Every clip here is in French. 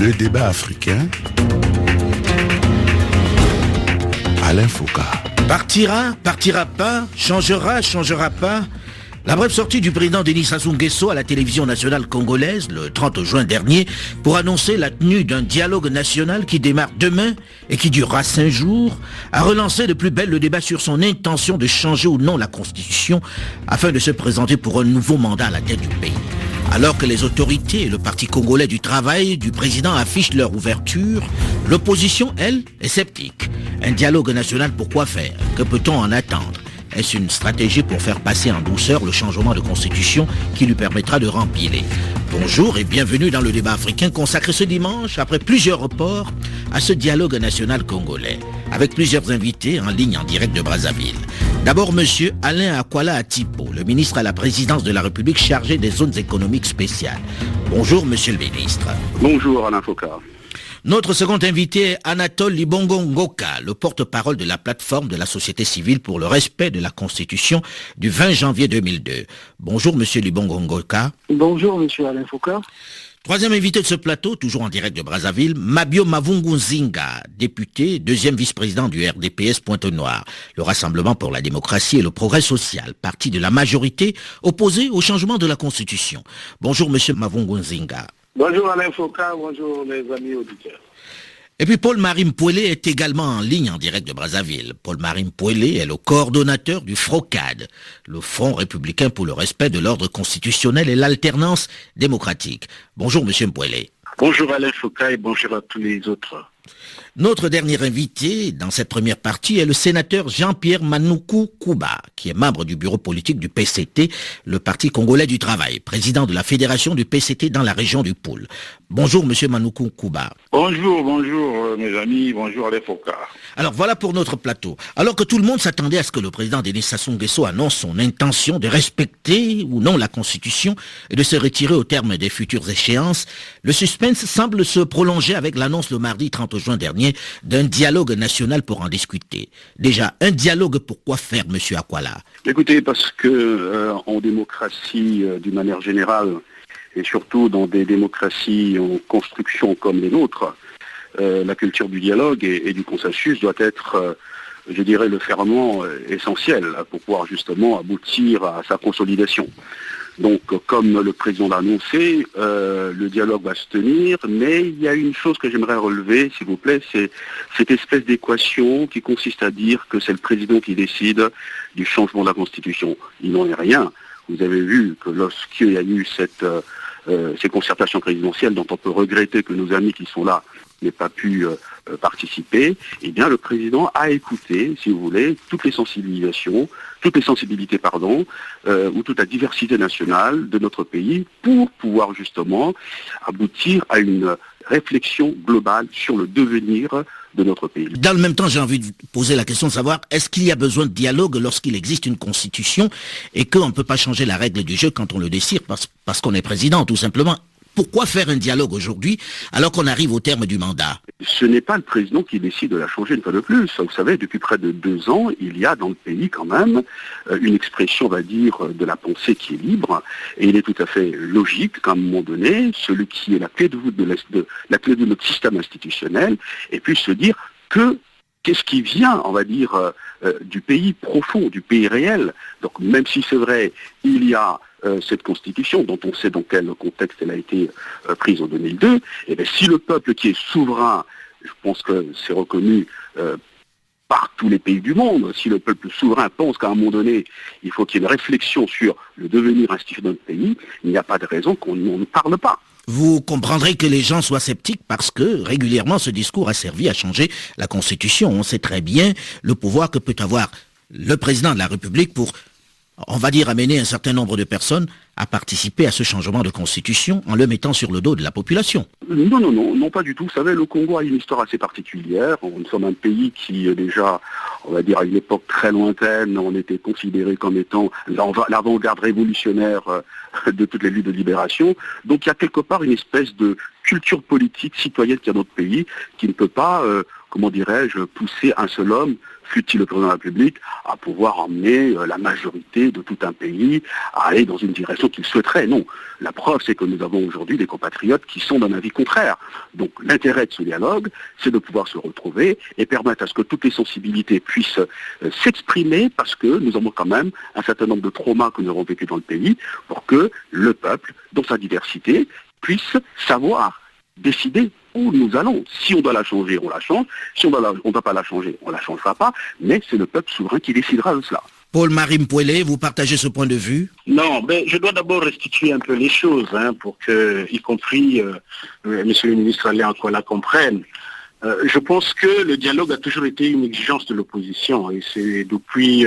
Le débat africain. Alain Foucault. Partira, partira pas, changera, changera pas. La brève sortie du président Denis Sassou Nguesso à la télévision nationale congolaise le 30 juin dernier pour annoncer la tenue d'un dialogue national qui démarre demain et qui durera 5 jours, a relancé de plus belle le débat sur son intention de changer ou non la constitution afin de se présenter pour un nouveau mandat à la tête du pays. Alors que les autorités et le Parti congolais du travail du président affichent leur ouverture, l'opposition, elle, est sceptique. Un dialogue national, pour quoi faire? Que peut-on en attendre? Est-ce une stratégie pour faire passer en douceur le changement de constitution qui lui permettra de rempiler? Bonjour et bienvenue dans le débat africain consacré ce dimanche, après plusieurs reports, à ce dialogue national congolais, avec plusieurs invités en ligne en direct de Brazzaville. D'abord, monsieur Alain Akwala Atipo, le ministre à la présidence de la République chargé des zones économiques spéciales. Bonjour, monsieur le ministre. Bonjour, Alain Foucault. Notre second invité est Anatole Libongo Ngoka, le porte-parole de la plateforme de la société civile pour le respect de la Constitution du 20 janvier 2002. Bonjour, monsieur Libongo Ngoka. Bonjour, monsieur Alain Foucault. Troisième invité de ce plateau, toujours en direct de Brazzaville, Mabio Mavungu Nzinga, député, deuxième vice-président du RDPS Pointe-Noire, le Rassemblement pour la démocratie et le progrès social, parti de la majorité opposé au changement de la Constitution. Bonjour, monsieur Mavungu Nzinga. Bonjour Alain Foucault, bonjour les amis auditeurs. Et puis Paul-Marie Mpouélé est également en ligne en direct de Brazzaville. Paul-Marie Mpouélé est le coordonnateur du FROCAD, le Front républicain pour le respect de l'ordre constitutionnel et l'alternance démocratique. Bonjour monsieur Mpouélé. Bonjour Alain Foucault et bonjour à tous les autres. Notre dernier invité dans cette première partie est le sénateur Jean-Pierre Manoukou Kouba, qui est membre du bureau politique du PCT, le Parti congolais du travail, président de la fédération du PCT dans la région du Poul. Bonjour monsieur Manoukou Kouba. Bonjour mes amis, bonjour Alain Foucault. Alors voilà pour notre plateau. Alors que tout le monde s'attendait à ce que le président Denis Sassou Nguesso annonce son intention de respecter ou non la Constitution et de se retirer au terme des futures échéances, le suspense semble se prolonger avec l'annonce le mardi 30 juin dernier d'un dialogue national pour en discuter. Déjà, un dialogue, pourquoi faire, monsieur Akwala? Écoutez, parce que en démocratie, d'une manière générale, et surtout dans des démocraties en construction comme les nôtres, la culture du dialogue et du consensus doit être, je dirais, le ferment essentiel pour pouvoir justement aboutir à sa consolidation. Donc, comme le président l'a annoncé, le dialogue va se tenir, mais il y a une chose que j'aimerais relever, s'il vous plaît, c'est cette espèce d'équation qui consiste à dire que c'est le président qui décide du changement de la Constitution. Il n'en est rien. Vous avez vu que lorsqu'il y a eu ces concertations présidentielles dont on peut regretter que nos amis qui sont là n'aient pas pu participer, eh bien le président a écouté, si vous voulez, toutes les sensibilités, ou toute la diversité nationale de notre pays pour pouvoir justement aboutir à une réflexion globale sur le devenir de notre pays. Dans le même temps, j'ai envie de poser la question de savoir, est-ce qu'il y a besoin de dialogue lorsqu'il existe une constitution et qu'on ne peut pas changer la règle du jeu quand on le décide parce qu'on est président, tout simplement? Pourquoi faire un dialogue aujourd'hui alors qu'on arrive au terme du mandat? Ce n'est pas le président qui décide de la changer une fois de plus. Vous savez, depuis près de 2 ans, il y a dans le pays quand même une expression, on va dire, de la pensée qui est libre. Et il est tout à fait logique qu'à un moment donné, celui qui est la clé de voûte la clé de notre système institutionnel, et puisse se dire que qu'est-ce qui vient, on va dire, du pays profond, du pays réel. Donc même si c'est vrai, il y a cette constitution, dont on sait dans quel contexte elle a été prise en 2002, et bien si le peuple qui est souverain, je pense que c'est reconnu par tous les pays du monde, si le peuple souverain pense qu'à un moment donné, il faut qu'il y ait une réflexion sur le devenir institutionnel de notre pays, il n'y a pas de raison qu'on ne parle pas. Vous comprendrez que les gens soient sceptiques parce que régulièrement ce discours a servi à changer la Constitution. On sait très bien le pouvoir que peut avoir le président de la République pour, on va dire, amener un certain nombre de personnes à participer à ce changement de constitution en le mettant sur le dos de la population. Non, pas du tout. Vous savez, le Congo a une histoire assez particulière. Nous sommes un pays qui, déjà, on va dire, à une époque très lointaine, on était considéré comme étant l'avant-garde révolutionnaire de toutes les luttes de libération. Donc il y a quelque part une espèce de culture politique citoyenne qui est dans notre pays, qui ne peut pas, pousser un seul homme, fût-il le président de la République, à pouvoir emmener la majorité de tout un pays à aller dans une direction qu'il souhaiterait. Non. La preuve, c'est que nous avons aujourd'hui des compatriotes qui sont d'un avis contraire. Donc l'intérêt de ce dialogue, c'est de pouvoir se retrouver et permettre à ce que toutes les sensibilités puissent s'exprimer, parce que nous avons quand même un certain nombre de traumas que nous avons vécu dans le pays, pour que le peuple, dans sa diversité, puisse savoir décider où nous allons. Si on doit la changer, on la change. Si on ne doit pas la changer, on ne la changera pas. Mais c'est le peuple souverain qui décidera de cela. Paul-Marie Mpouélé, vous partagez ce point de vue? Non, mais je dois d'abord restituer un peu les choses, pour que, y compris Monsieur le ministre Alain Akwala comprenne. Je pense que le dialogue a toujours été une exigence de l'opposition, et c'est depuis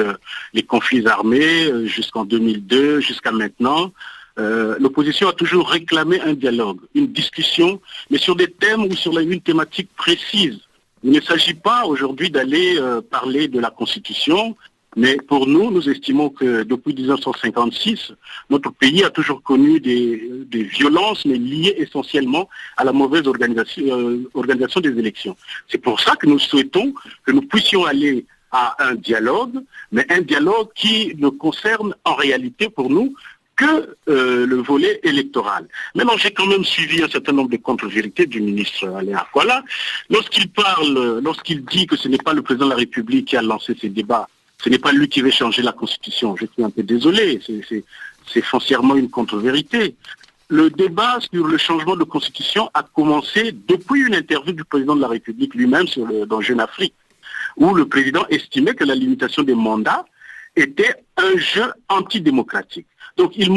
les conflits armés jusqu'en 2002, jusqu'à maintenant. L'opposition a toujours réclamé un dialogue, une discussion, mais sur des thèmes ou sur une thématique précise. Il ne s'agit pas aujourd'hui d'aller parler de la Constitution, mais pour nous, nous estimons que depuis 1956, notre pays a toujours connu des violences, mais liées essentiellement à la mauvaise organisation des élections. C'est pour ça que nous souhaitons que nous puissions aller à un dialogue, mais un dialogue qui ne concerne en réalité pour nous que le volet électoral. Maintenant, j'ai quand même suivi un certain nombre de contre-vérités du ministre Alain Akwala. Lorsqu'il dit que ce n'est pas le président de la République qui a lancé ces débats, ce n'est pas lui qui veut changer la Constitution. Je suis un peu désolé, c'est foncièrement une contre-vérité. Le débat sur le changement de Constitution a commencé depuis une interview du président de la République lui-même dans Jeune Afrique, où le président estimait que la limitation des mandats était un jeu antidémocratique. Donc il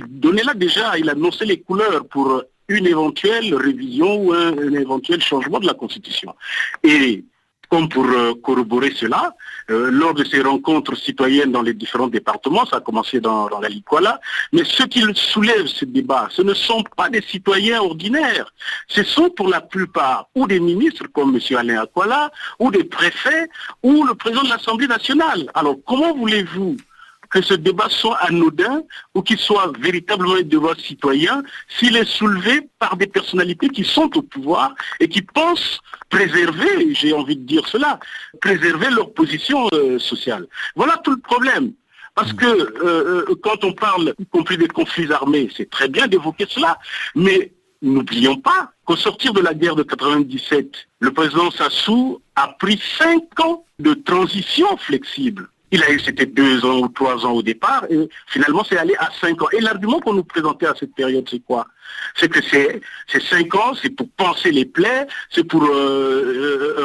donnait là déjà, il annonçait les couleurs pour une éventuelle révision ou un éventuel changement de la Constitution. Et comme pour corroborer cela, lors de ces rencontres citoyennes dans les différents départements, ça a commencé dans la Likwala, mais ceux qui soulèvent ce débat, ce ne sont pas des citoyens ordinaires. Ce sont pour la plupart ou des ministres comme M. Alain Akwala, ou des préfets, ou le président de l'Assemblée nationale. Alors comment voulez-vous que ce débat soit anodin ou qu'il soit véritablement un débat citoyen s'il est soulevé par des personnalités qui sont au pouvoir et qui pensent préserver, j'ai envie de dire cela, préserver leur position sociale. Voilà tout le problème. Parce que quand on parle, y compris des conflits armés, c'est très bien d'évoquer cela, mais n'oublions pas qu'au sortir de la guerre de 97, le président Sassou a pris 5 ans de transition flexible. C'était 2 ans ou 3 ans au départ, et finalement c'est allé à 5 ans. Et l'argument qu'on nous présentait à cette période, c'est quoi? C'est que ces 5 ans, c'est pour panser les plaies, c'est pour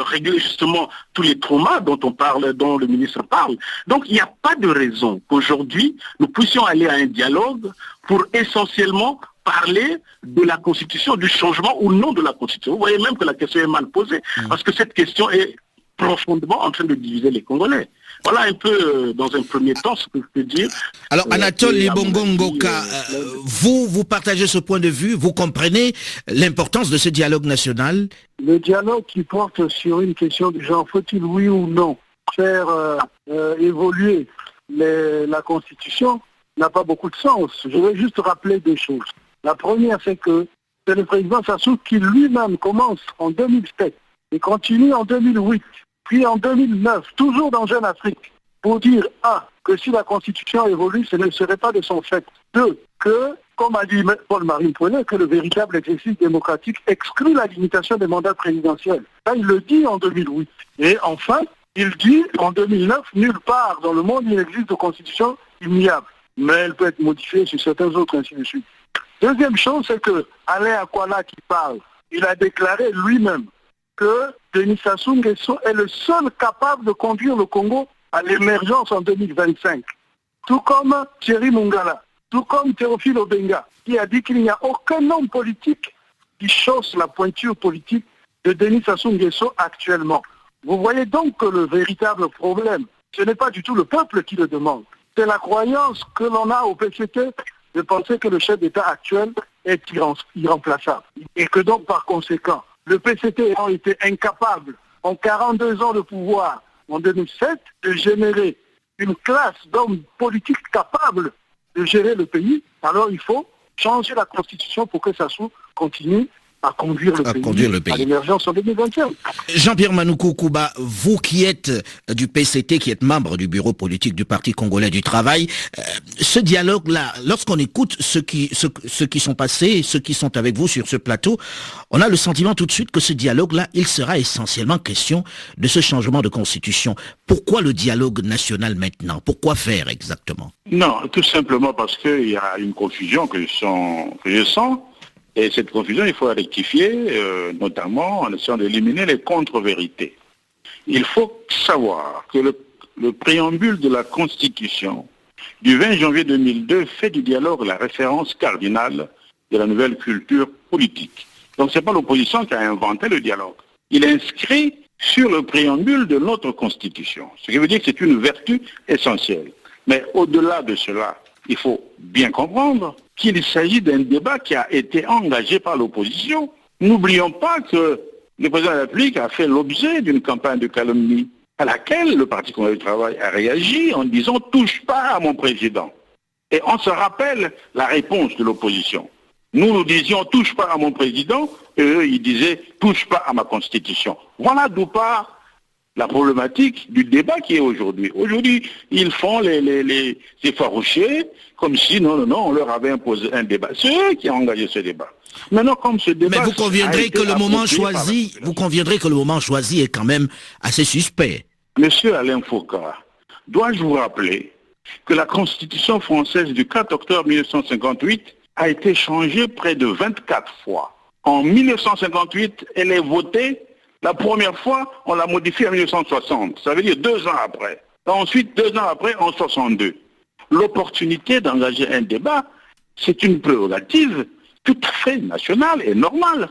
régler justement tous les traumas dont le ministre parle. Donc il n'y a pas de raison qu'aujourd'hui nous puissions aller à un dialogue pour essentiellement parler de la Constitution, du changement ou non de la Constitution. Vous voyez même que la question est mal posée, parce que cette question est profondément en train de diviser les Congolais. Voilà un peu, dans un premier temps, ce que je peux dire. Alors, Anatole Libongo Ngoka, vous partagez ce point de vue, vous comprenez l'importance de ce dialogue national? Le dialogue qui porte sur une question du genre, faut-il oui ou non faire évoluer la Constitution, n'a pas beaucoup de sens. Je vais juste rappeler 2 choses. La première, c'est que c'est le président Sassou qui lui-même commence en 2007 et continue en 2008. Puis en 2009, toujours dans Jeune Afrique, pour dire que si la Constitution évolue, ce ne serait pas de son fait. 2, que, comme a dit Paul-Marie Mpouélé, que le véritable exercice démocratique exclut la limitation des mandats présidentiels. Ça, il le dit en 2008. Et enfin, il dit en 2009, nulle part dans le monde il n'existe de Constitution immuable. Mais elle peut être modifiée sur certains autres, ainsi de suite. Deuxième chose, c'est que Alain Akwala qui parle, il a déclaré lui-même que Denis Sassou Nguesso est le seul capable de conduire le Congo à l'émergence en 2025. Tout comme Thierry Mungala, tout comme Théophile Obenga, qui a dit qu'il n'y a aucun homme politique qui chausse la pointure politique de Denis Sassou Nguesso actuellement. Vous voyez donc que le véritable problème, ce n'est pas du tout le peuple qui le demande. C'est la croyance que l'on a au PCT de penser que le chef d'État actuel est irremplaçable. Et que donc, par conséquent, le PCT ayant été incapable, en 42 ans de pouvoir, en 2007, de générer une classe d'hommes politiques capables de gérer le pays, alors il faut changer la Constitution pour que Sassou continue à conduire le pays à l'émergence en 2021. Jean-Pierre Manoukou Kouba, vous qui êtes du PCT, qui êtes membre du bureau politique du Parti congolais du travail, ce dialogue-là, lorsqu'on écoute ceux qui sont passés, ceux qui sont avec vous sur ce plateau, on a le sentiment tout de suite que ce dialogue-là, il sera essentiellement question de ce changement de constitution. Pourquoi le dialogue national maintenant? Pourquoi faire exactement? Non, tout simplement parce qu'il y a une confusion que je sens. Et cette confusion, il faut la rectifier, notamment en essayant d'éliminer les contre-vérités. Il faut savoir que le préambule de la Constitution du 20 janvier 2002 fait du dialogue la référence cardinale de la nouvelle culture politique. Donc ce n'est pas l'opposition qui a inventé le dialogue. Il est inscrit sur le préambule de notre Constitution, ce qui veut dire que c'est une vertu essentielle. Mais au-delà de cela, il faut bien comprendre qu'il s'agit d'un débat qui a été engagé par l'opposition. N'oublions pas que le président de la République a fait l'objet d'une campagne de calomnie à laquelle le Parti congolais du travail a réagi en disant « touche pas à mon président ». Et on se rappelle la réponse de l'opposition. Nous disions « touche pas à mon président » et eux ils disaient « touche pas à ma constitution ». Voilà d'où part la problématique du débat qui est aujourd'hui. Aujourd'hui, ils font les effarouchés comme si, non, on leur avait imposé un débat. C'est eux qui ont engagé ce débat. Maintenant, comme ce débat... Mais vous conviendrez que le moment choisi est quand même assez suspect. Monsieur Alain Foucault, dois-je vous rappeler que la Constitution française du 4 octobre 1958 a été changée près de 24 fois. En 1958, elle est votée. La première fois, on l'a modifiée en 1960. Ça veut dire 2 ans après. Ensuite, 2 ans après, en 62. L'opportunité d'engager un débat, c'est une prérogative tout à fait nationale et normale.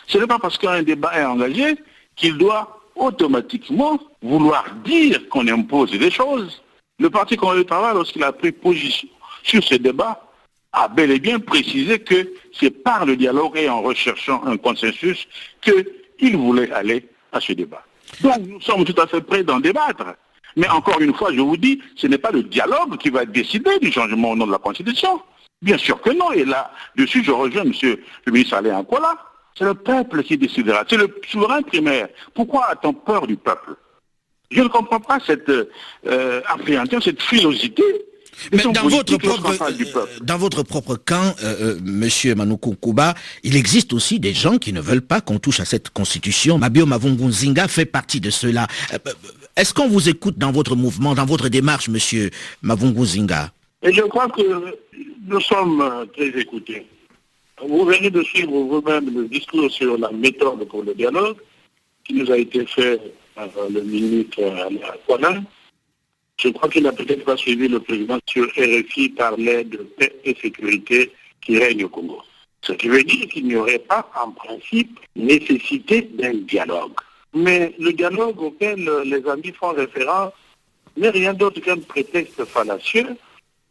Ce n'est pas parce qu'un débat est engagé qu'il doit automatiquement vouloir dire qu'on impose des choses. Le Parti congolais du travail, lorsqu'il a pris position sur ce débat, a bel et bien précisé que c'est par le dialogue et en recherchant un consensus qu'il voulait aller à ce débat. Donc nous sommes tout à fait prêts d'en débattre. Mais encore une fois, je vous dis, ce n'est pas le dialogue qui va décider du changement au nom de la Constitution. Bien sûr que non. Et là-dessus, je rejoins M. le ministre Alain Ankola. C'est le peuple qui décidera. C'est le souverain primaire. Pourquoi a-t-on peur du peuple? Je ne comprends pas cette appréhension, cette frilosité. Mais dans votre propre camp, Monsieur Manoukou Kouba, il existe aussi des gens qui ne veulent pas qu'on touche à cette constitution. Mabio Mavungunzinga fait partie de cela. Est-ce qu'on vous écoute dans votre mouvement, dans votre démarche, Monsieur Mavungunzinga? Et je crois que nous sommes très écoutés. Vous venez de suivre vous-même le discours sur la méthode pour le dialogue qui nous a été fait par le ministre Alain Ankola. Je crois qu'il n'a peut-être pas suivi le président sur RFI parler de paix et sécurité qui règne au Congo. Ce qui veut dire qu'il n'y aurait pas en principe nécessité d'un dialogue. Mais le dialogue auquel les amis font référence n'est rien d'autre qu'un prétexte fallacieux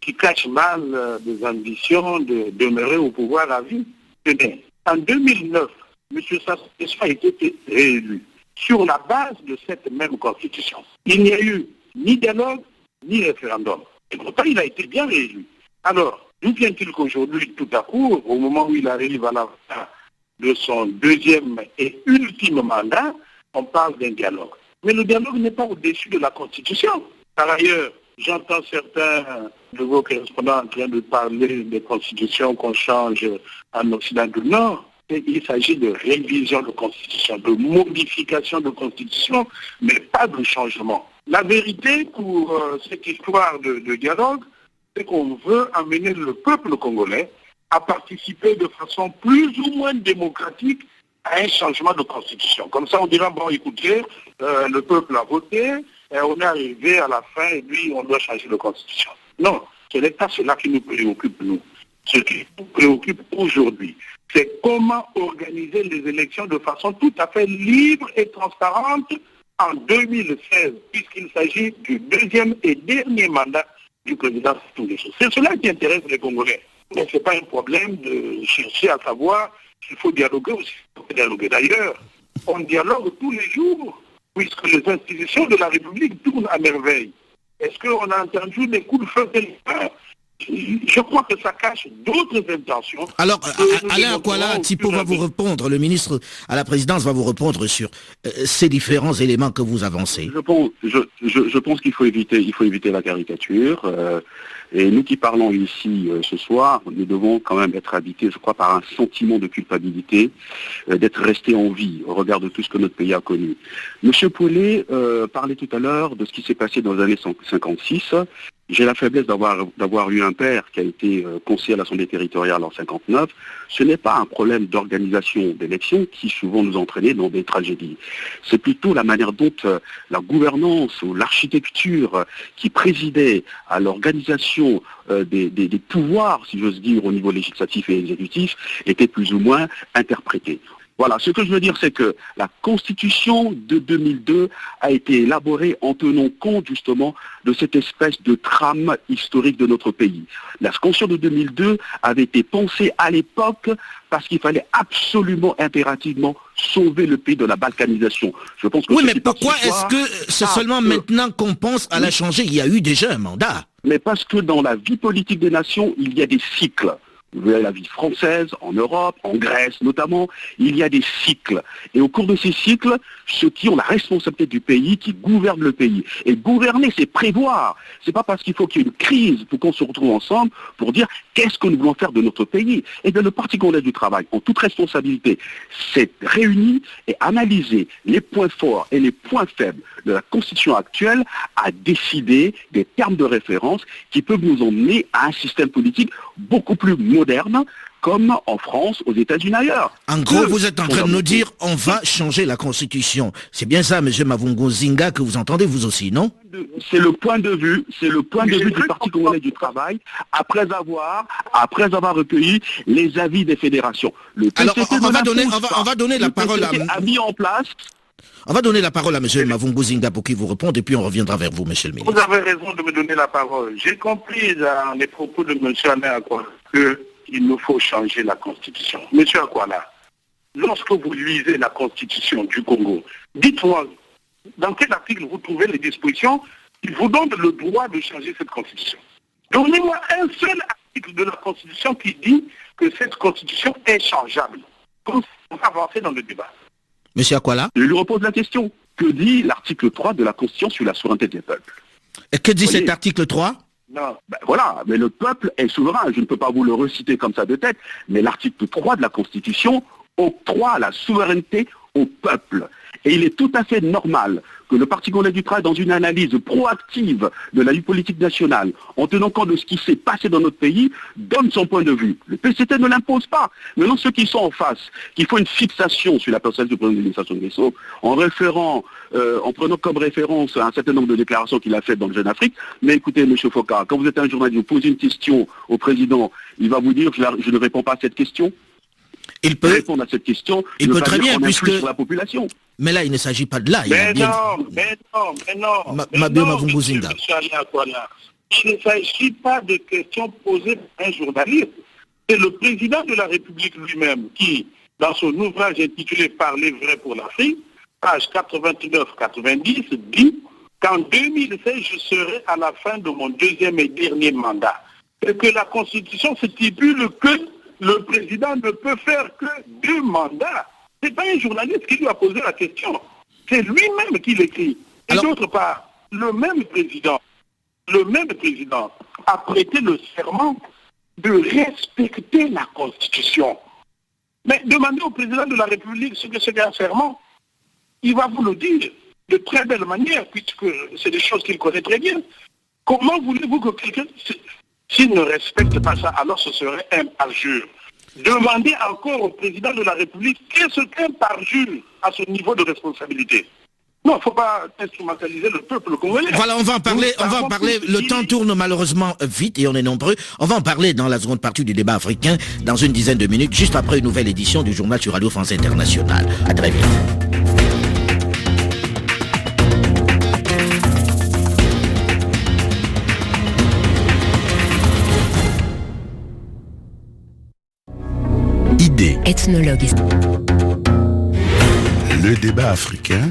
qui cache mal des ambitions de demeurer au pouvoir à vie. Tenez, en 2009, M. Sassou Nguesso a été réélu sur la base de cette même constitution. Il n'y a eu ni dialogue, ni référendum. Et pourtant, il a été bien réélu. Alors, d'où vient-il qu'aujourd'hui, tout à coup, au moment où il arrive à la fin de son 2e et ultime mandat, on parle d'un dialogue? Mais le dialogue n'est pas au-dessus de la Constitution. Par ailleurs, j'entends certains de vos correspondants en train de parler des constitutions qu'on change en Occident du Nord. Et il s'agit de révision de constitution, de modification de constitution, mais pas de changement. La vérité pour cette histoire de dialogue, c'est qu'on veut amener le peuple congolais à participer de façon plus ou moins démocratique à un changement de constitution. Comme ça, on dira, bon, écoutez, le peuple a voté, et on est arrivé à la fin, et puis on doit changer de constitution. Non, ce n'est pas cela qui nous préoccupe, nous. Ce qui nous préoccupe aujourd'hui, c'est comment organiser les élections de façon tout à fait libre et transparente en 2016, puisqu'il s'agit du 2e et dernier mandat du président Sassou Nguesso. C'est cela qui intéresse les Congolais. Mais ce n'est pas un problème de chercher à savoir s'il faut dialoguer ou s'il faut pas dialoguer. D'ailleurs, on dialogue tous les jours, puisque les institutions de la République tournent à merveille. Est-ce qu'on a entendu des coups de feu Je crois que ça cache d'autres intentions. Alors, Alain Akwala Tipo va vous répondre, le ministre à la présidence va vous répondre sur ces différents éléments que vous avancez. Je pense qu'il faut éviter la caricature. Et nous qui parlons ici ce soir, nous devons quand même être habités, je crois, par un sentiment de culpabilité, d'être restés en vie au regard de tout ce que notre pays a connu. Monsieur Paulet parlait tout à l'heure de ce qui s'est passé dans les années 56. J'ai la faiblesse d'avoir eu un père qui a été conseiller à l'Assemblée territoriale en 59. Ce n'est pas un problème d'organisation d'élections qui souvent nous entraînait dans des tragédies. C'est plutôt la manière dont la gouvernance ou l'architecture qui présidait à l'organisation des pouvoirs, si j'ose dire, au niveau législatif et exécutif, était plus ou moins interprétée. Voilà, ce que je veux dire, c'est que la Constitution de 2002 a été élaborée en tenant compte justement de cette espèce de trame historique de notre pays. La Constitution de 2002 avait été pensée à l'époque parce qu'il fallait absolument, impérativement sauver le pays de la balkanisation. Je pense que oui, mais pourquoi est-ce que c'est seulement maintenant qu'on pense à la changer? Il y a eu déjà un mandat. Mais parce que dans la vie politique des nations, il y a des cycles. Vous voyez la vie française, en Europe, en Grèce notamment, il y a des cycles. Et au cours de ces cycles, ceux qui ont la responsabilité du pays, qui gouvernent le pays. Et gouverner, c'est prévoir. C'est pas parce qu'il faut qu'il y ait une crise pour qu'on se retrouve ensemble pour dire qu'est-ce que nous voulons faire de notre pays. Et bien le Parti congolais du travail, en toute responsabilité, s'est réuni et analysé les points forts et les points faibles de la Constitution actuelle, a décidé des termes de référence qui peuvent nous emmener à un système politique beaucoup plus moderne, comme en France, aux États-Unis ailleurs. En gros, vous êtes en train de nous dire on va changer la Constitution. C'est bien ça, M. Mavungo Zinga, que vous entendez vous aussi, non? C'est le point de vue du Parti congolais du travail, après avoir recueilli les avis des fédérations. Alors, on va donner la parole à... a mis en place... On va donner la parole à M. Mavungo Zinga pour qu'il vous réponde et puis on reviendra vers vous, M. le ministre. Vous avez raison de me donner la parole. J'ai compris dans les propos de M. Alain Akwala qu'il nous faut changer la Constitution. M. Akwala, lorsque vous lisez la Constitution du Congo, dites-moi, dans quel article vous trouvez les dispositions qui vous donnent le droit de changer cette Constitution? Donnez-moi un seul article de la Constitution qui dit que cette Constitution est changeable. Comme ça, on va avancer dans le débat. Monsieur Akwala? Je lui repose la question. Que dit l'article 3 de la Constitution sur la souveraineté des peuples? Et que dit cet article 3? Non, ben voilà, mais le peuple est souverain. Je ne peux pas vous le reciter comme ça de tête, mais l'article 3 de la Constitution octroie la souveraineté au peuple. Et il est tout à fait normal que le Parti congolais du travail, dans une analyse proactive de la vie politique nationale, en tenant compte de ce qui s'est passé dans notre pays, donne son point de vue. Le PCT ne l'impose pas. Maintenant, ceux qui sont en face, qui font une fixation sur la personne du président de l'administration de Nguesso, en prenant comme référence un certain nombre de déclarations qu'il a faites dans le Jeune Afrique. Mais écoutez, M. Foka, quand vous êtes un journaliste, vous posez une question au président, il va vous dire je ne réponds pas à cette question. Il peut répondre à cette question. Il peut très bien, puisque sur la population. Mais là, il ne s'agit pas de là. Mais non. Il ne s'agit pas de questions posées par un journaliste. C'est le président de la République lui-même qui, dans son ouvrage intitulé « Parler vrai pour l'Afrique », page 89-90, dit qu'en 2016, je serai à la fin de mon deuxième et dernier mandat. Et que la Constitution stipule que le président ne peut faire que 2 mandats. Ce n'est pas un journaliste qui lui a posé la question. C'est lui-même qui l'écrit. Et d'autre part, le même président a prêté le serment de respecter la Constitution. Mais demandez au président de la République ce que c'est un serment. Il va vous le dire de très belle manière, puisque c'est des choses qu'il connaît très bien. Comment voulez-vous que quelqu'un, s'il ne respecte pas ça, alors ce serait un parjure. Demandez encore au président de la République qu'est-ce qu'un parjure à ce niveau de responsabilité. Non, il ne faut pas instrumentaliser le peuple congolais. Voilà, on va en parler. Le temps tourne malheureusement vite et on est nombreux. On va en parler dans la seconde partie du débat africain dans une dizaine de minutes, juste après une nouvelle édition du journal sur Radio France Internationale. À très vite. Idée. Ethnologue. Le débat africain.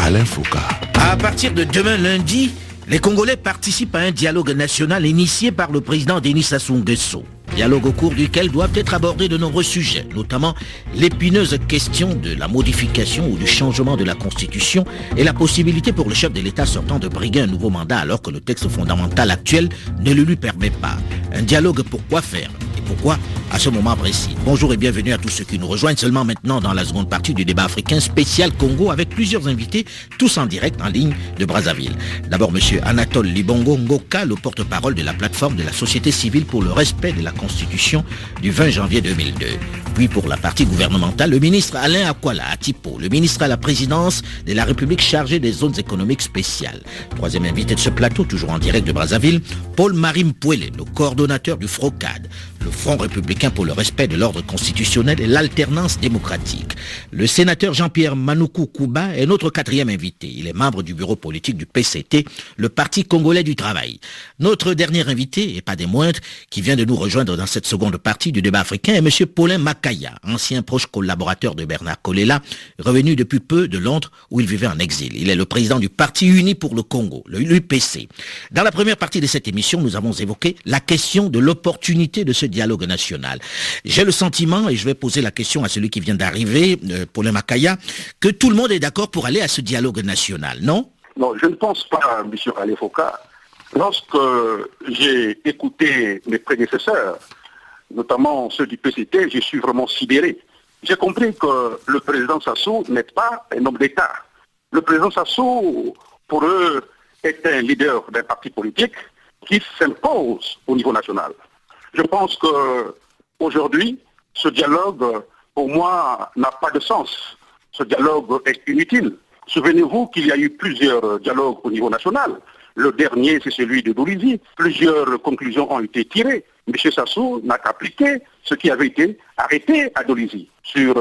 Alain Foka. À partir de demain lundi, Les Congolais participent à un dialogue national initié par le président Denis Sassou Nguesso. Dialogue au cours duquel doivent être abordés de nombreux sujets, notamment l'épineuse question de la modification ou du changement de la Constitution et la possibilité pour le chef de l'État sortant de briguer un nouveau mandat alors que le texte fondamental actuel ne le lui permet pas. Un dialogue pour quoi faire ? Pourquoi à ce moment précis? Bonjour et bienvenue à tous ceux qui nous rejoignent seulement maintenant dans la seconde partie du débat africain spécial Congo avec plusieurs invités, tous en direct en ligne de Brazzaville. D'abord monsieur Anatole Libongo Ngoka, le porte-parole de la plateforme de la société civile pour le respect de la Constitution du 20 janvier 2002. Puis pour la partie gouvernementale, le ministre Alain Akwala Atipo, le ministre à la présidence de la République chargé des zones économiques spéciales. Troisième invité de ce plateau, toujours en direct de Brazzaville, Paul-Marie Mpouele, le coordonnateur du FROCAD, le Front républicain pour le respect de l'ordre constitutionnel et l'alternance démocratique. Le sénateur Jean-Pierre Manoukou Kouba est notre quatrième invité. Il est membre du bureau politique du PCT, le Parti congolais du travail. Notre dernier invité, et pas des moindres, qui vient de nous rejoindre dans cette seconde partie du débat africain, est M. Paulin Makaya, ancien proche collaborateur de Bernard Kolela, revenu depuis peu de Londres où il vivait en exil. Il est le président du Parti uni pour le Congo, le UPC. Dans la première partie de cette émission, nous avons évoqué la question de l'opportunité de ce dialogue national. J'ai le sentiment, et je vais poser la question à celui qui vient d'arriver, Paulin Makaya, que tout le monde est d'accord pour aller à ce dialogue national, non? Non, je ne pense pas, M. Alefoka. Lorsque j'ai écouté mes prédécesseurs, notamment ceux du PCT, je suis vraiment sidéré. J'ai compris que le président Sassou n'est pas un homme d'État. Le président Sassou, pour eux, est un leader d'un parti politique qui s'impose au niveau national. Je pense qu'aujourd'hui, ce dialogue, pour moi, n'a pas de sens. Ce dialogue est inutile. Souvenez-vous qu'il y a eu plusieurs dialogues au niveau national. Le dernier, c'est celui de Dolisie. Plusieurs conclusions ont été tirées. M. Sassou n'a qu'appliqué ce qui avait été arrêté à Dolisie sur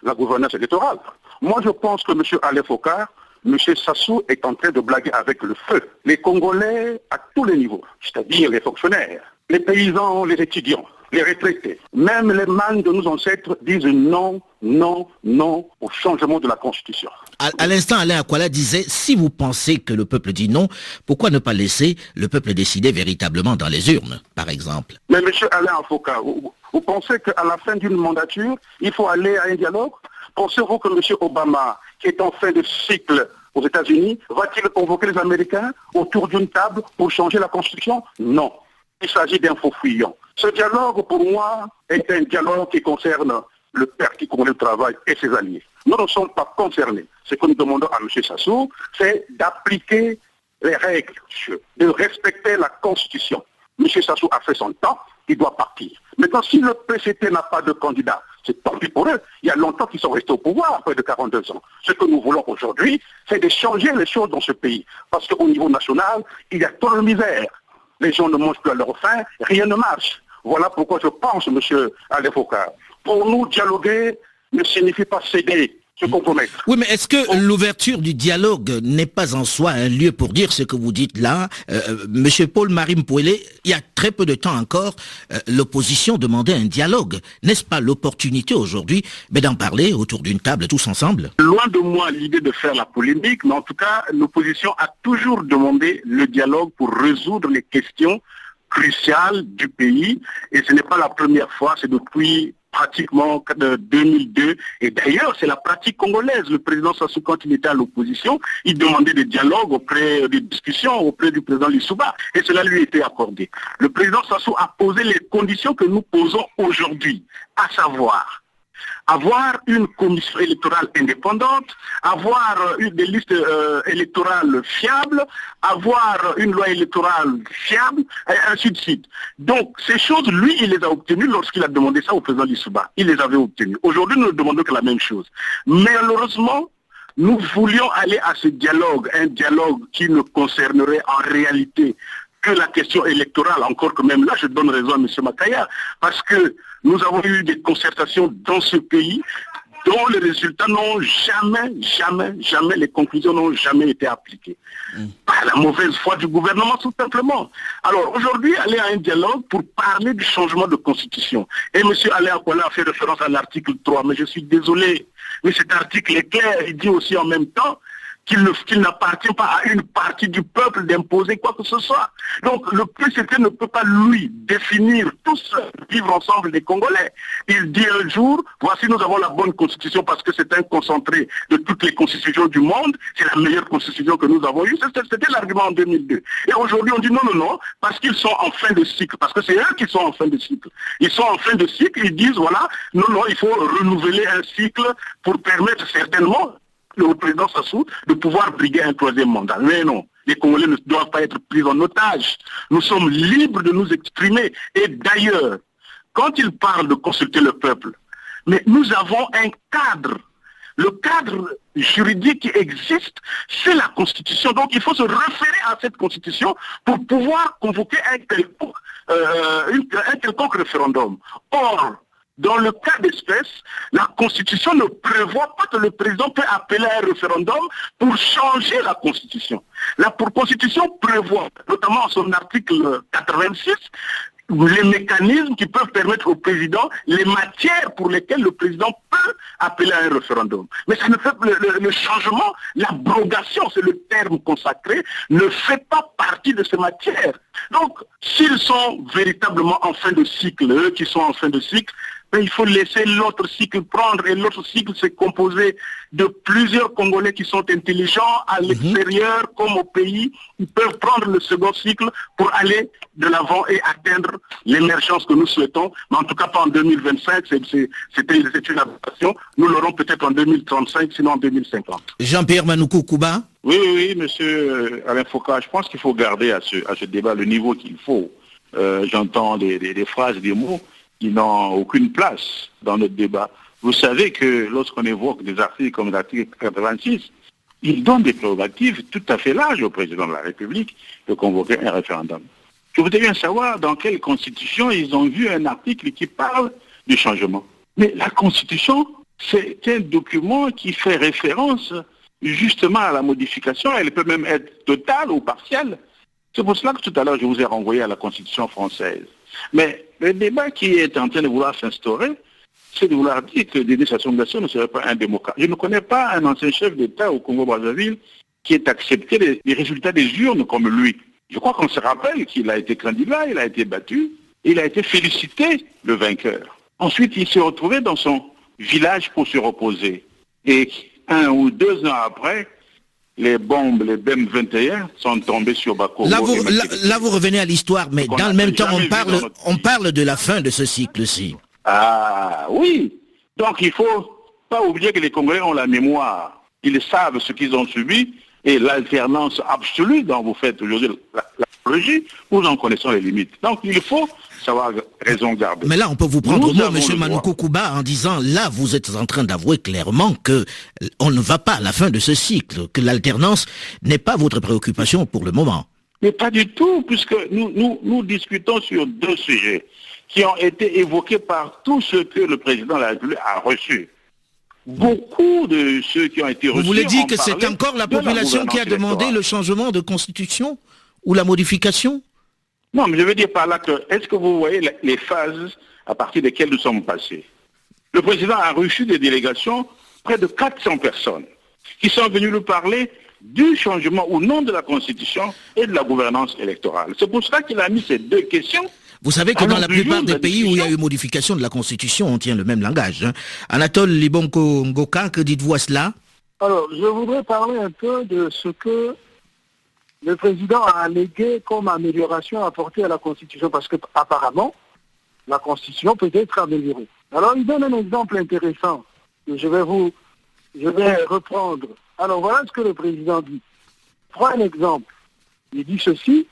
la gouvernance électorale. Moi, je pense que M. Alefoka, M. Sassou est en train de blaguer avec le feu. Les Congolais à tous les niveaux, c'est-à-dire les fonctionnaires, les paysans, les étudiants, les retraités, même les mânes de nos ancêtres disent non, non, non au changement de la Constitution. À l'instant, Alain Akwala disait, si vous pensez que le peuple dit non, pourquoi ne pas laisser le peuple décider véritablement dans les urnes, par exemple? Mais M. Alain Afoka, vous pensez qu'à la fin d'une mandature, il faut aller à un dialogue? Pensez-vous que M. Obama, qui est en fin de cycle aux États-Unis, va-t-il convoquer les Américains autour d'une table pour changer la Constitution? Non. Il s'agit d'un faux fuyant. Ce dialogue, pour moi, est un dialogue qui concerne le Parti congolais du travail et ses alliés. Nous ne sommes pas concernés. Ce que nous demandons à M. Sassou, c'est d'appliquer les règles, de respecter la Constitution. M. Sassou a fait son temps, il doit partir. Maintenant, si le PCT n'a pas de candidat, c'est tant pis pour eux. Il y a longtemps qu'ils sont restés au pouvoir, près de 42 ans. Ce que nous voulons aujourd'hui, c'est de changer les choses dans ce pays. Parce qu'au niveau national, il y a trop de misère. Les gens ne mangent plus à leur faim, rien ne marche. Voilà pourquoi je pense, M. Alefoka, pour nous, dialoguer ne signifie pas céder, se compromettre. Oui, mais est-ce que l'ouverture du dialogue n'est pas en soi un lieu pour dire ce que vous dites là? Monsieur Paul-Marie Mpouele, il y a très peu de temps encore, l'opposition demandait un dialogue. N'est-ce pas l'opportunité aujourd'hui d'en parler autour d'une table tous ensemble? Loin de moi l'idée de faire la polémique, mais en tout cas, l'opposition a toujours demandé le dialogue pour résoudre les questions cruciales du pays. Et ce n'est pas la première fois, c'est depuis pratiquement 2002. Et d'ailleurs, c'est la pratique congolaise. Le président Sassou, quand il était à l'opposition, il demandait des dialogues des discussions auprès du président Lissouba. Et cela lui était accordé. Le président Sassou a posé les conditions que nous posons aujourd'hui, à savoir avoir une commission électorale indépendante, avoir des listes électorales fiables, avoir une loi électorale fiable, et ainsi de suite. Donc, ces choses, lui, il les a obtenues lorsqu'il a demandé ça au président Lissouba. Il les avait obtenues. Aujourd'hui, nous ne demandons que la même chose. Malheureusement, nous voulions aller à ce dialogue, un dialogue qui ne concernerait en réalité que la question électorale, encore que même là, je donne raison à M. Makaya, parce que nous avons eu des concertations dans ce pays dont les résultats n'ont jamais, les conclusions n'ont jamais été appliquées. Par la mauvaise foi du gouvernement, tout simplement. Alors aujourd'hui, aller à un dialogue pour parler du changement de constitution. Et M. Alain Akwala a fait référence à l'article 3, mais je suis désolé, mais cet article est clair, il dit aussi en même temps qu'il n'appartient pas à une partie du peuple d'imposer quoi que ce soit. Donc le PCT ne peut pas, lui, définir tout ce vivre ensemble des Congolais. Il dit un jour, voici, nous avons la bonne constitution parce que c'est un concentré de toutes les constitutions du monde, c'est la meilleure constitution que nous avons eue. C'était l'argument en 2002. Et aujourd'hui, on dit non, parce qu'ils sont en fin de cycle, parce que c'est eux qui sont en fin de cycle. Ils sont en fin de cycle, ils disent, voilà, non, il faut renouveler un cycle pour permettre certainement au président Sassou de pouvoir briguer un troisième mandat. Mais non, les Congolais ne doivent pas être pris en otage. Nous sommes libres de nous exprimer. Et d'ailleurs, quand il parle de consulter le peuple, mais nous avons un cadre. Le cadre juridique qui existe, c'est la Constitution. Donc il faut se référer à cette Constitution pour pouvoir convoquer un quelconque référendum. Or, dans le cas d'espèce, la Constitution ne prévoit pas que le président peut appeler à un référendum pour changer la Constitution. La Constitution prévoit, notamment en son article 86, les mécanismes qui peuvent permettre au président, les matières pour lesquelles le président peut appeler à un référendum. Mais ça ne fait le changement, l'abrogation, c'est le terme consacré, ne fait pas partie de ces matières. Donc, s'ils sont véritablement en fin de cycle, eux qui sont en fin de cycle, ben, il faut laisser l'autre cycle prendre. Et l'autre cycle, c'est composé de plusieurs Congolais qui sont intelligents à l'extérieur comme au pays. Ils peuvent prendre le second cycle pour aller de l'avant et atteindre l'émergence que nous souhaitons. Mais en tout cas pas en 2025, c'est une aberration. Nous l'aurons peut-être en 2035, sinon en 2050. Jean-Pierre Manoukou Kouba. Oui, monsieur Alain Foucault, je pense qu'il faut garder à ce débat le niveau qu'il faut. J'entends des phrases, des mots qui n'ont aucune place dans notre débat. Vous savez que lorsqu'on évoque des articles comme l'article 86, il donne des prérogatives tout à fait larges au président de la République de convoquer un référendum. Je voudrais bien savoir dans quelle constitution ils ont vu un article qui parle du changement. Mais la constitution, c'est un document qui fait référence justement à la modification. Elle peut même être totale ou partielle. C'est pour cela que tout à l'heure, je vous ai renvoyé à la Constitution française. Mais le débat qui est en train de vouloir s'instaurer, c'est de vouloir dire que Denis Sassou Nguesso ne serait pas un démocrate. Je ne connais pas un ancien chef d'État au Congo-Brazzaville qui ait accepté les résultats des urnes comme lui. Je crois qu'on se rappelle qu'il a été candidat, il a été battu, il a été félicité, le vainqueur. Ensuite, il s'est retrouvé dans son village pour se reposer. Et 1 ou 2 ans après, les bombes, les BEM 21 sont tombées sur Bakovo. Là, vous revenez à l'histoire, mais dans le même temps, on parle de la fin de ce cycle-ci. Ah oui. Donc il ne faut pas oublier que les Congolais ont la mémoire. Ils savent ce qu'ils ont subi et l'alternance absolue dont vous faites aujourd'hui l'apologie, nous en connaissons les limites. Donc il faut savoir raison garder. Mais là, on peut vous prendre au mot, M. Manoukou Kouba, en disant, là, vous êtes en train d'avouer clairement qu'on ne va pas à la fin de ce cycle, que l'alternance n'est pas votre préoccupation pour le moment. Mais pas du tout, puisque nous discutons sur 2 sujets qui ont été évoqués par tous ceux que le président de la République a reçus. Beaucoup de ceux qui ont été reçus. Vous voulez dire que c'est encore la population qui a demandé le changement de constitution ou la modification? Non, mais je veux dire par là que, est-ce que vous voyez les phases à partir desquelles nous sommes passés? Le président a reçu des délégations, près de 400 personnes, qui sont venues nous parler du changement ou non de la Constitution et de la gouvernance électorale. C'est pour cela qu'il a mis ces 2 questions. Vous savez que dans la plupart des pays où il y a eu modification de la Constitution, on tient le même langage. Hein. Anatole Libonko Ngoka, que dites-vous à cela? Alors, je voudrais parler un peu de ce que le président a allégué comme amélioration apportée à la Constitution, parce que apparemment, la Constitution peut être améliorée. Alors, il donne un exemple intéressant que je vais reprendre. Alors, voilà ce que le président dit. Prends un exemple. Il dit ceci: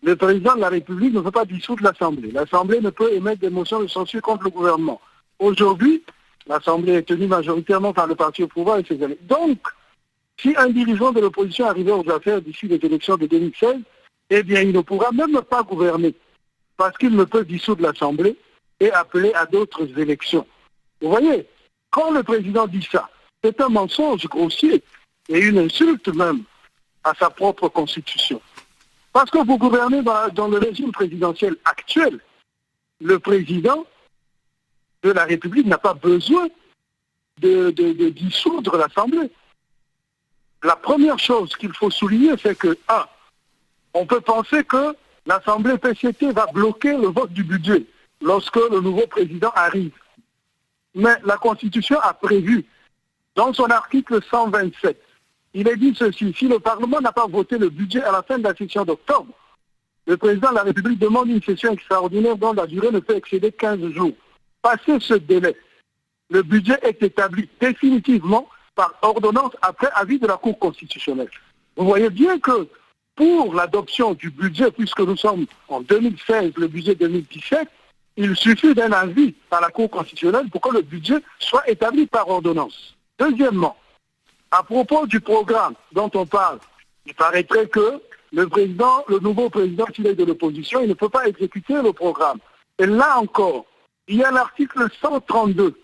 le président de la République ne peut pas dissoudre l'Assemblée. L'Assemblée ne peut émettre des motions de censure contre le gouvernement. Aujourd'hui, l'Assemblée est tenue majoritairement par le parti au pouvoir et ses alliés. Donc, si un dirigeant de l'opposition arrivait aux affaires d'ici les élections de 2016, eh bien, il ne pourra même pas gouverner, parce qu'il ne peut dissoudre l'Assemblée et appeler à d'autres élections. Vous voyez, quand le président dit ça, c'est un mensonge grossier et une insulte même à sa propre constitution. Parce que vous gouvernez dans le régime présidentiel actuel, le président de la République n'a pas besoin de dissoudre l'Assemblée. La première chose qu'il faut souligner, c'est que, on peut penser que l'Assemblée PCT va bloquer le vote du budget lorsque le nouveau président arrive. Mais la Constitution a prévu, dans son article 127, il est dit ceci: si le Parlement n'a pas voté le budget à la fin de la session d'octobre, le président de la République demande une session extraordinaire dont la durée ne peut excéder 15 jours. Passé ce délai, le budget est établi définitivement par ordonnance après avis de la Cour constitutionnelle. Vous voyez bien que pour l'adoption du budget, puisque nous sommes en 2016, le budget 2017, il suffit d'un avis par la Cour constitutionnelle pour que le budget soit établi par ordonnance. Deuxièmement, à propos du programme dont on parle, il paraîtrait que le nouveau président, s'il est de l'opposition, il ne peut pas exécuter le programme. Et là encore, il y a l'article 132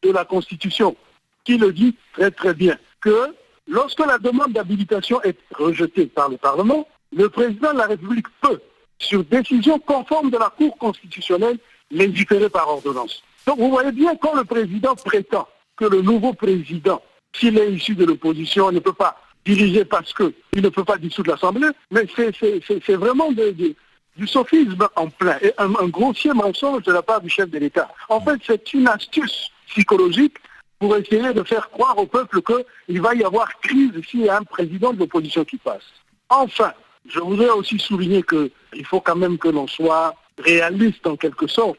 de la Constitution qui le dit très très bien, que lorsque la demande d'habilitation est rejetée par le Parlement, le président de la République peut, sur décision conforme de la Cour constitutionnelle, légiférer par ordonnance. Donc vous voyez bien, quand le président prétend que le nouveau président, s'il est issu de l'opposition, ne peut pas diriger parce qu'il ne peut pas dissoudre l'Assemblée, mais c'est vraiment du sophisme en plein, et un grossier mensonge de la part du chef de l'État. En fait, c'est une astuce psychologique pour essayer de faire croire au peuple qu'il va y avoir crise s'il y a un président de l'opposition qui passe. Enfin, je voudrais aussi souligner qu'il faut quand même que l'on soit réaliste en quelque sorte.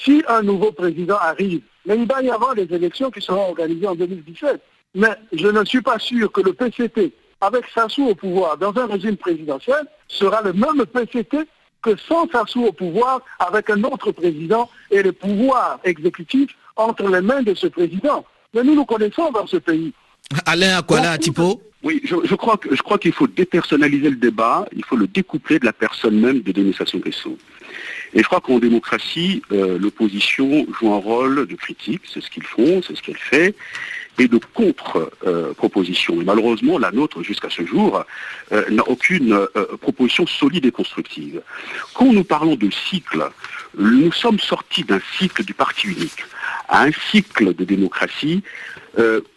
Si un nouveau président arrive, mais il va y avoir des élections qui seront organisées en 2017. Mais je ne suis pas sûr que le PCT, avec Sassou au pouvoir dans un régime présidentiel, sera le même PCT que sans Sassou au pouvoir avec un autre président et le pouvoir exécutif entre les mains de ce président. Mais nous connaissons dans ce pays. Alain Akwala Atipo. Oui, je crois qu'il faut dépersonnaliser le débat, il faut le découpler de la personne même de Denis Sassou Nguesso. Et je crois qu'en démocratie, l'opposition joue un rôle de critique, c'est ce qu'ils font, c'est ce qu'elle fait, et de contre-proposition. Et malheureusement, la nôtre, jusqu'à ce jour, n'a aucune proposition solide et constructive. Quand nous parlons de cycle, nous sommes sortis d'un cycle du parti unique à un cycle de démocratie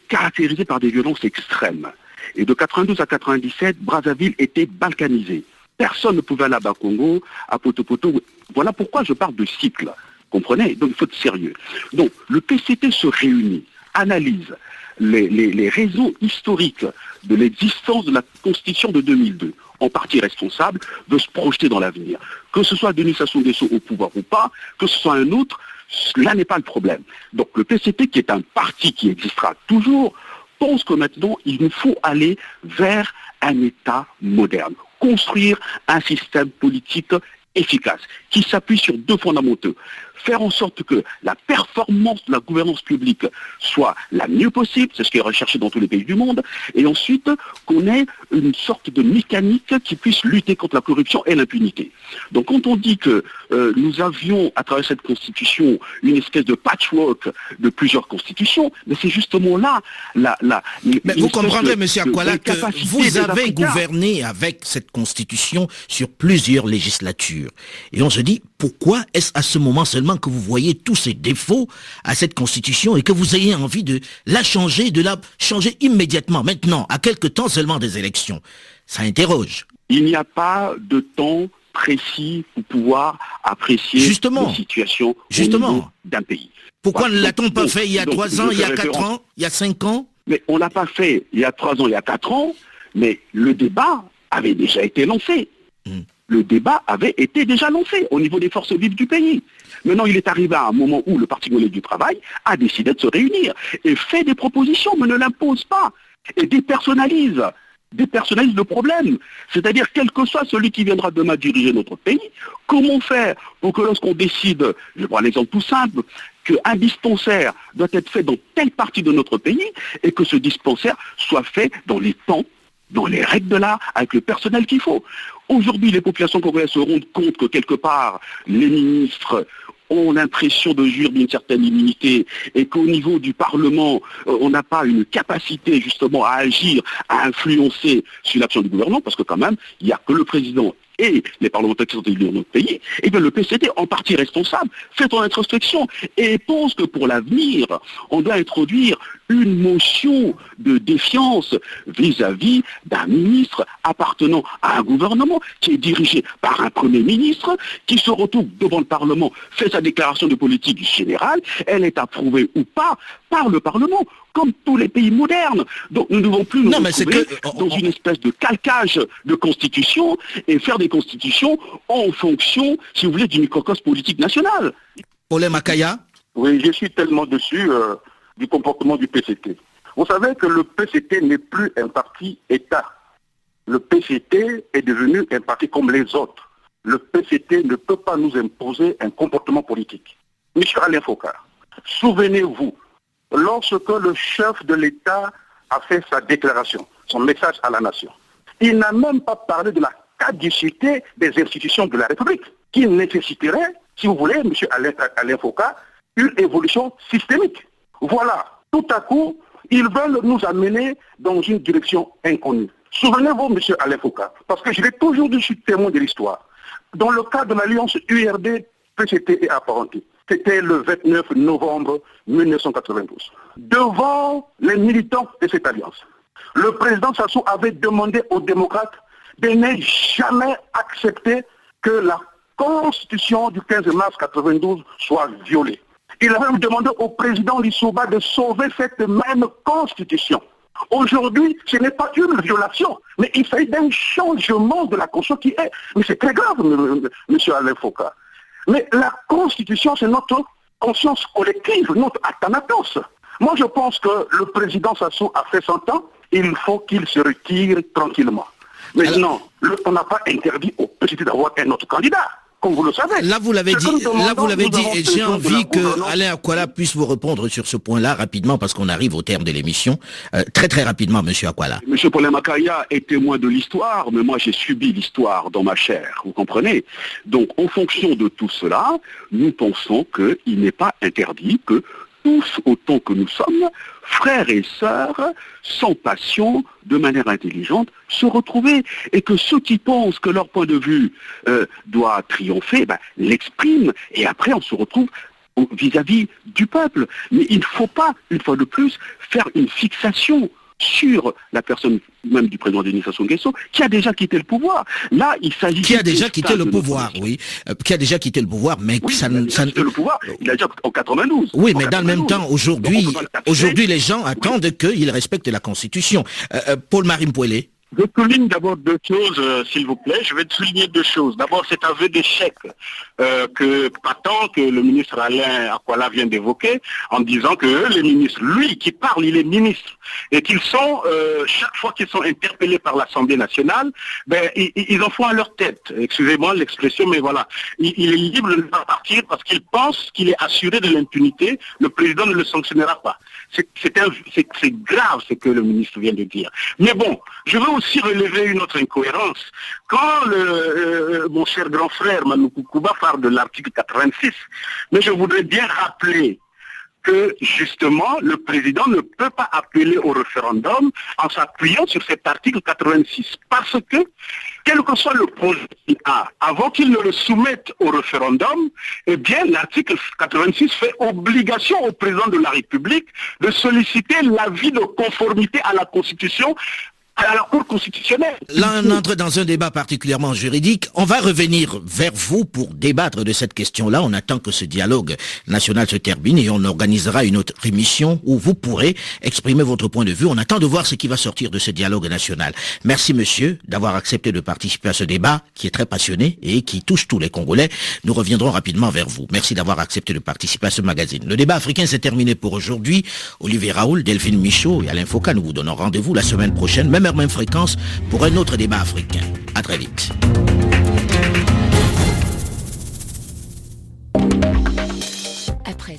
caractérisé par des violences extrêmes. Et de 92 à 97, Brazzaville était balkanisée. Personne ne pouvait aller à Bakongo, à Poto-Poto. Voilà pourquoi je parle de cycle. Comprenez? Donc il faut être sérieux. Donc le PCT se réunit, analyse les raisons historiques de l'existence de la Constitution de 2002, en partie responsable de se projeter dans l'avenir. Que ce soit Denis Sassou Nguesso au pouvoir ou pas, que ce soit un autre, là n'est pas le problème. Donc le PCT, qui est un parti qui existera toujours, pense que maintenant il nous faut aller vers un État moderne, construire un système politique efficace, qui s'appuie sur deux fondamentaux. Faire en sorte que la performance de la gouvernance publique soit la mieux possible, c'est ce qui est recherché dans tous les pays du monde, et ensuite qu'on ait une sorte de mécanique qui puisse lutter contre la corruption et l'impunité. Donc quand on dit que nous avions, à travers cette constitution, une espèce de patchwork de plusieurs constitutions, mais c'est justement là mais vous comprendrez, M. Akwala, que vous avez gouverné avec cette constitution sur plusieurs législatures. Et on se dit, pourquoi est-ce à ce moment seulement que vous voyez tous ces défauts à cette constitution et que vous ayez envie de la changer immédiatement, maintenant, à quelques temps seulement des élections? Ça interroge. Il n'y a pas de temps précis pour pouvoir apprécier la situation d'un pays. Pourquoi ne l'a-t-on pas fait il y a 3 ans, il y a 4 ans, il y a 5 ans? Mais on ne l'a pas fait il y a 3 ans, il y a 4 ans, mais le débat avait déjà été lancé. Le débat avait été déjà lancé au niveau des forces vives du pays. Maintenant, il est arrivé à un moment où le Parti congolais du travail a décidé de se réunir et fait des propositions, mais ne l'impose pas. Et dépersonnalise le problème. C'est-à-dire, quel que soit celui qui viendra demain diriger notre pays, comment faire pour que lorsqu'on décide, je prends un exemple tout simple, qu'un dispensaire doit être fait dans telle partie de notre pays et que ce dispensaire soit fait dans les temps, dans les règles de l'art, avec le personnel qu'il faut. Aujourd'hui, les populations congolaises se rendent compte que quelque part, les ministres ont l'impression de jouir d'une certaine immunité et qu'au niveau du Parlement, on n'a pas une capacité justement à agir, à influencer sur l'action du gouvernement, parce que quand même, il n'y a que le président et les parlementaires qui sont élus dans notre pays, et bien le PCT, en partie responsable, fait son introspection et pense que pour l'avenir, on doit introduire une motion de défiance vis-à-vis d'un ministre appartenant à un gouvernement qui est dirigé par un Premier ministre, qui se retrouve devant le Parlement, fait sa déclaration de politique générale, elle est approuvée ou pas par le Parlement, comme tous les pays modernes. Donc nous ne devons plus nous retrouver dans une espèce de calcage de constitution et faire des constitutions en fonction, si vous voulez, du microcosme politique national. Paulin Makaya. Oui, je suis tellement déçu du comportement du PCT. Vous savez que le PCT n'est plus un parti État. Le PCT est devenu un parti comme les autres. Le PCT ne peut pas nous imposer un comportement politique. Monsieur Alain Foka, souvenez-vous, lorsque le chef de l'État a fait sa déclaration, son message à la nation, il n'a même pas parlé de la caducité des institutions de la République, qui nécessiterait, si vous voulez, monsieur Alain Foka, une évolution systémique. Voilà, tout à coup, ils veulent nous amener dans une direction inconnue. Souvenez-vous, monsieur Alain Foka, parce que je l'ai toujours dit, je suis témoin de l'histoire. Dans le cadre de l'alliance URD, PCT et apparenté, c'était le 29 novembre 1992. Devant les militants de cette alliance, le président Sassou avait demandé aux démocrates de ne jamais accepter que la Constitution du 15 mars 1992 soit violée. Il avait demandé au président Lissouba de sauver cette même Constitution. Aujourd'hui, ce n'est pas une violation, mais il s'agit d'un changement de la Constitution qui est... Mais c'est très grave, monsieur Alain Foka. Mais la Constitution, c'est notre conscience collective, notre athanatos. Moi, je pense que le président Sassou a fait son temps, il faut qu'il se retire tranquillement. Maintenant, on n'a pas interdit au PCT d'avoir un autre candidat. Comme vous le savez. Là, vous l'avez dit, et j'ai envie que Alain Akwala puisse vous répondre sur ce point-là rapidement, parce qu'on arrive au terme de l'émission. Très très rapidement, monsieur Akwala. Monsieur Paulin Makaya est témoin de l'histoire, mais moi j'ai subi l'histoire dans ma chair, vous comprenez? Donc, en fonction de tout cela, nous pensons qu'il n'est pas interdit que tous, autant que nous sommes, frères et sœurs, sans passion, de manière intelligente, se retrouver. Et que ceux qui pensent que leur point de vue doit triompher, l'expriment. Et après, on se retrouve vis-à-vis du peuple. Mais il ne faut pas, une fois de plus, faire une fixation sur la personne même du président Denis Sassou Nguesso, qui a déjà quitté le pouvoir. Là, il s'agit... Qui a déjà quitté le pouvoir, oui. Qui a déjà quitté le pouvoir, mais oui, ça... le pouvoir, il a déjà en 92. Oui, mais dans le même temps, aujourd'hui, les gens attendent qu'il respecte la Constitution. Paul-Marie Mpouélé. Je souligne d'abord deux choses, s'il vous plaît. Je vais souligner deux choses. D'abord, cet aveu d'échec que le ministre Alain Akwala vient d'évoquer, en disant que les ministres, lui qui parle, il est ministre, et qu'ils sont, chaque fois qu'ils sont interpellés par l'Assemblée nationale, ils en font à leur tête. Excusez-moi l'expression, mais voilà. Il est libre de ne pas partir parce qu'il pense qu'il est assuré de l'impunité. Le président ne le sanctionnera pas. C'est grave ce que le ministre vient de dire. Mais bon, je veux aussi relever une autre incohérence. Quand mon cher grand frère Manu Kukuba parle de l'article 86, mais je voudrais bien rappeler que justement le président ne peut pas appeler au référendum en s'appuyant sur cet article 86. Parce que, quel que soit le projet qu'il a, avant qu'il ne le soumette au référendum, eh bien l'article 86 fait obligation au président de la République de solliciter l'avis de conformité à la Constitution à la Cour constitutionnelle. Là, on entre dans un débat particulièrement juridique. On va revenir vers vous pour débattre de cette question-là. On attend que ce dialogue national se termine et on organisera une autre émission où vous pourrez exprimer votre point de vue. On attend de voir ce qui va sortir de ce dialogue national. Merci, monsieur, d'avoir accepté de participer à ce débat qui est très passionné et qui touche tous les Congolais. Nous reviendrons rapidement vers vous. Merci d'avoir accepté de participer à ce magazine. Le débat africain s'est terminé pour aujourd'hui. Olivier Raoul, Delphine Michaud et Alain Foka, nous vous donnons rendez-vous la semaine prochaine, même heure, même fréquence, pour un autre débat africain. À très vite.